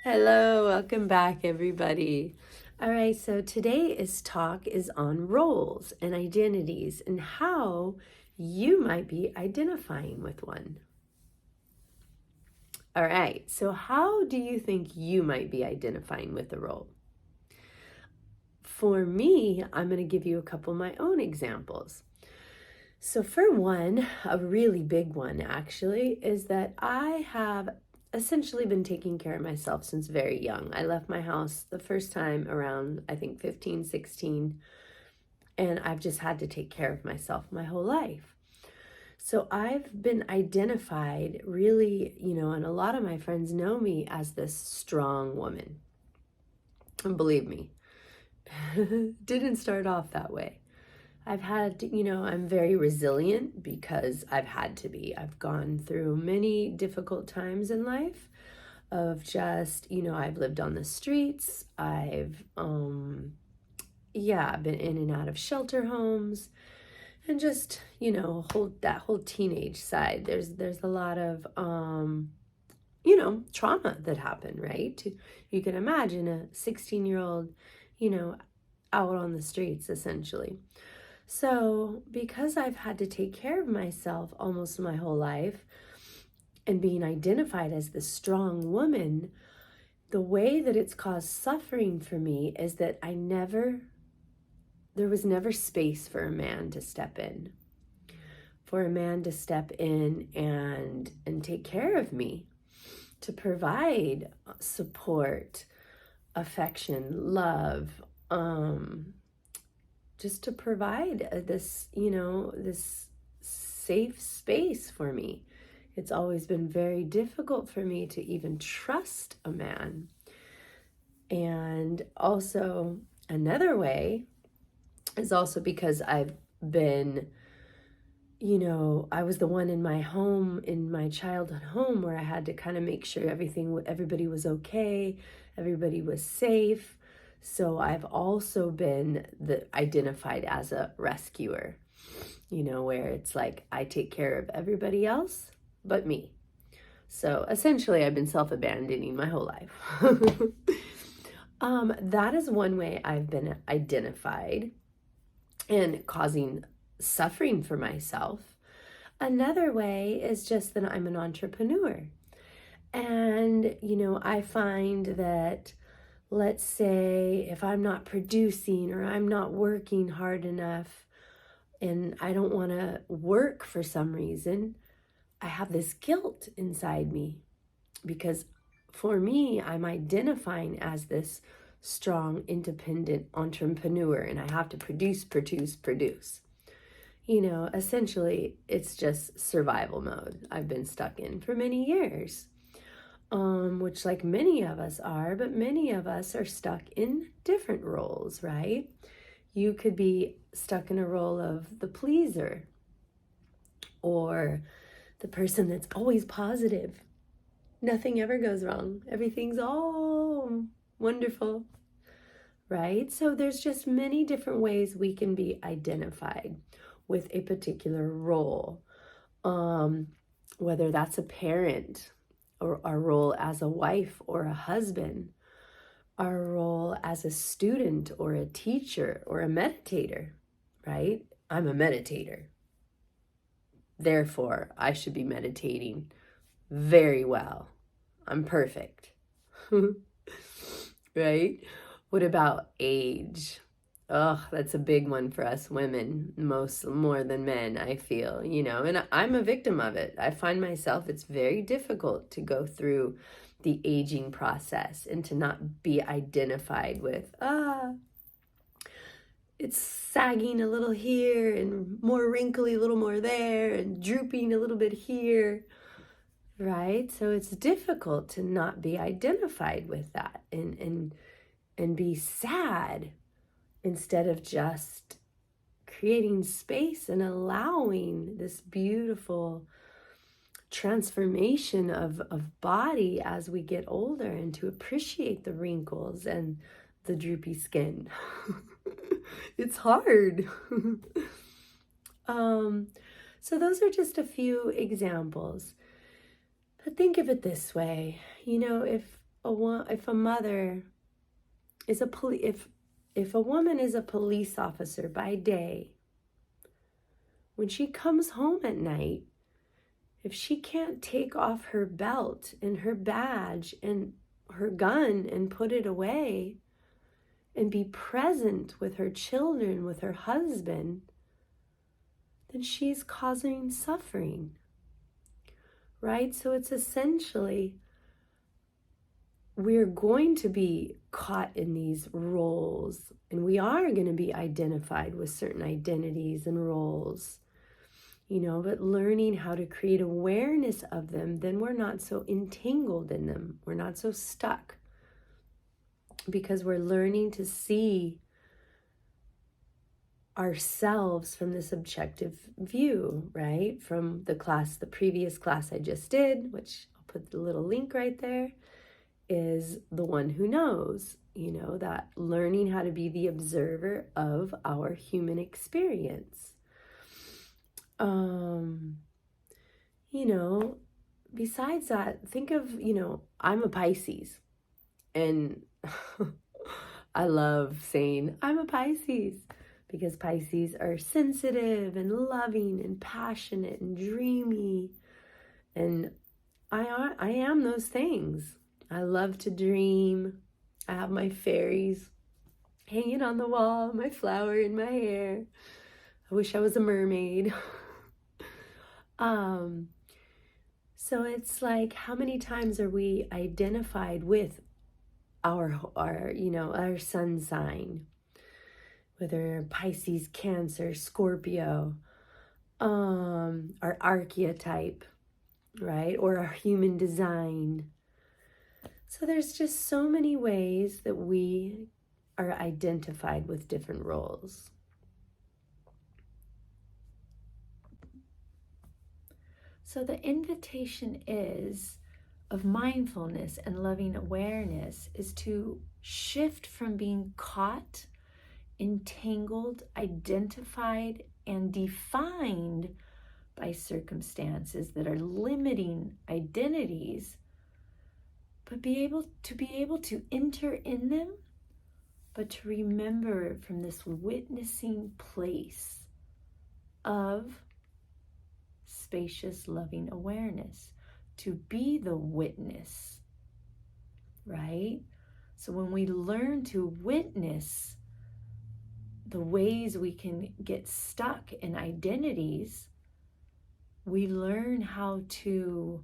Hello, welcome back, everybody. All right, so today's talk is on roles and identities and how you might be identifying with one. All right, so how do you think you might be identifying with a role? For me, I'm going to give you a couple of my own examples. So, for one, a really big one actually, is that I have essentially been taking care of myself since very young. I left my house the first time around, I think, 15, 16, and I've just had to take care of myself my whole life. So, I've been identified really, and a lot of my friends know me as this strong woman. And believe me, didn't start off that way. I've had, I'm very resilient because I've had to be. I've gone through many difficult times in life of just, I've lived on the streets. I've, been in and out of shelter homes and just, that whole teenage side. There's a lot of, trauma that happened, right? You can imagine a 16-year-old, out on the streets essentially. So, because I've had to take care of myself almost my whole life and being identified as the strong woman, the way that it's caused suffering for me is that there was never space for a man to step in. For a man to step in and take care of me, to provide support, affection, love, just to provide this safe space for me. It's always been very difficult for me to even trust a man. And also, another way is also because I've been, I was the one in my home, in my childhood home, where I had to kind of make sure everybody was okay, everybody was safe. So I've also been identified as a rescuer, where it's like I take care of everybody else but me. So essentially, I've been self-abandoning my whole life. That is one way I've been identified and causing suffering for myself. Another way is just that I'm an entrepreneur. And, I find that, let's say, if I'm not producing or I'm not working hard enough and I don't want to work for some reason, I have this guilt inside me because for me, I'm identifying as this strong, independent entrepreneur and I have to produce. Essentially, it's just survival mode I've been stuck in for many years. Which like many of us are, but many of us are stuck in different roles, right? You could be stuck in a role of the pleaser or the person that's always positive. Nothing ever goes wrong. Everything's all wonderful, right? So there's just many different ways we can be identified with a particular role. Whether that's a parent, or our role as a wife or a husband, our role as a student or a teacher or a meditator, right? I'm a meditator. Therefore, I should be meditating very well. I'm perfect. Right? What about age? Oh, that's a big one for us women, more than men, I feel, and I'm a victim of it. I find myself, it's very difficult to go through the aging process and to not be identified with, it's sagging a little here and more wrinkly, a little more there and drooping a little bit here, right? So it's difficult to not be identified with that and be sad, instead of just creating space and allowing this beautiful transformation of body as we get older and to appreciate the wrinkles and the droopy skin. It's hard. So those are just a few examples. But think of it this way, if if a mother is if a woman is a police officer by day, when she comes home at night, if she can't take off her belt and her badge and her gun and put it away and be present with her children, with her husband, then she's causing suffering, right? So it's essentially, we're going to be caught in these roles, and we are going to be identified with certain identities and roles, but learning how to create awareness of them, then we're not so entangled in them. We're not so stuck, because we're learning to see ourselves from this objective view, right? From the previous class I just did, which I'll put the little link right there, is the one who knows, that learning how to be the observer of our human experience. Besides that, think of, I'm a Pisces, and I love saying I'm a Pisces, because Pisces are sensitive and loving and passionate and dreamy, and I am those things. I love to dream. I have my fairies hanging on the wall, my flower in my hair. I wish I was a mermaid. So it's like, how many times are we identified with our sun sign, whether Pisces, Cancer, Scorpio, our archetype, right? Or our human design. So there's just so many ways that we are identified with different roles. So the invitation of mindfulness and loving awareness is to shift from being caught, entangled, identified, and defined by circumstances that are limiting identities, but be able to enter in them, but to remember from this witnessing place of spacious, loving awareness, to be the witness, right? So when we learn to witness the ways we can get stuck in identities, we learn how to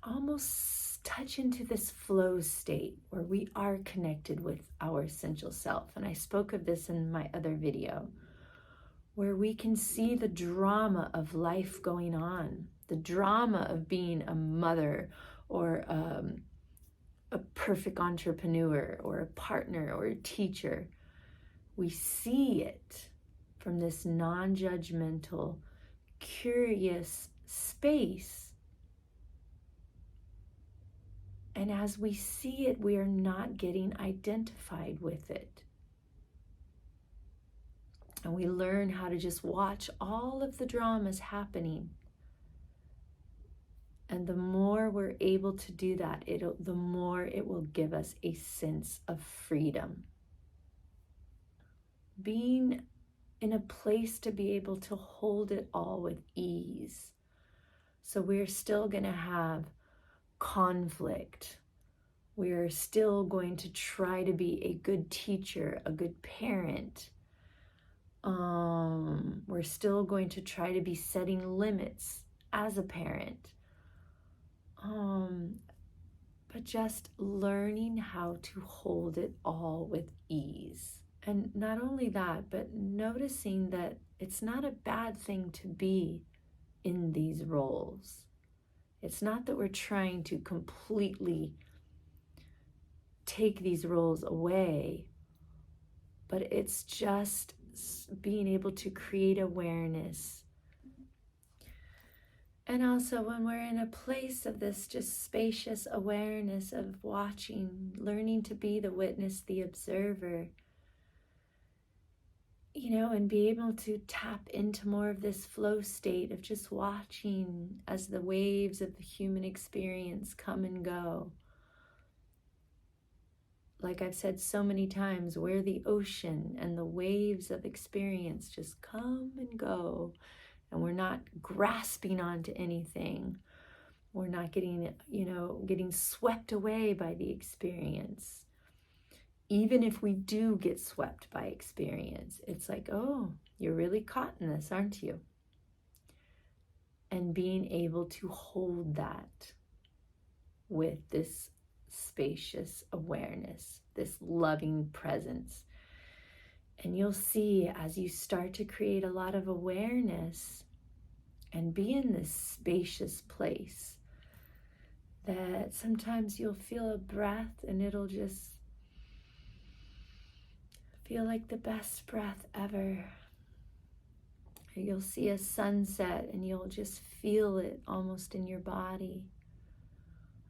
almost touch into this flow state where we are connected with our essential self. And I spoke of this in my other video, where we can see the drama of life going on, the drama of being a mother, or a perfect entrepreneur, or a partner, or a teacher. We see it from this non-judgmental, curious space. And as we see it, we are not getting identified with it. And we learn how to just watch all of the dramas happening. And the more we're able to do that, the more it will give us a sense of freedom. Being in a place to be able to hold it all with ease. So we're still going to have conflict. We're still going to try to be a good teacher, a good parent. We're still going to try to be setting limits as a parent. But just learning how to hold it all with ease. And not only that, but noticing that it's not a bad thing to be in these roles. It's not that we're trying to completely take these roles away, but it's just being able to create awareness. And also when we're in a place of this just spacious awareness of watching, learning to be the witness, the observer, and be able to tap into more of this flow state of just watching as the waves of the human experience come and go. like I've said so many times, we're the ocean and the waves of experience just come and go. And we're not grasping onto anything. We're not getting swept away by the experience. Even if we do get swept by experience, it's like, oh, you're really caught in this, aren't you? And being able to hold that with this spacious awareness, this loving presence. And you'll see as you start to create a lot of awareness and be in this spacious place, that sometimes you'll feel a breath and it'll just feel like the best breath ever. Or you'll see a sunset and you'll just feel it almost in your body.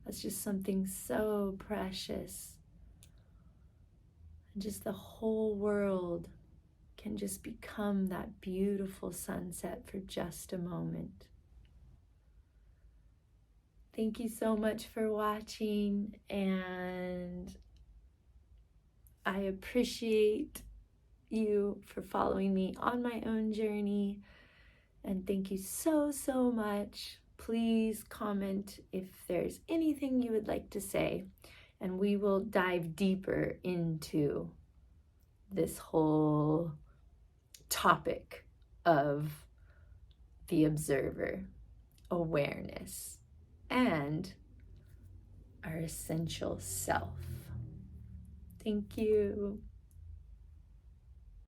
That's just something so precious. And just the whole world can just become that beautiful sunset for just a moment. Thank you so much for watching, and I appreciate you for following me on my own journey. And thank you so, so much. Please comment if there's anything you would like to say, and we will dive deeper into this whole topic of the observer, awareness, and our essential self. Thank you.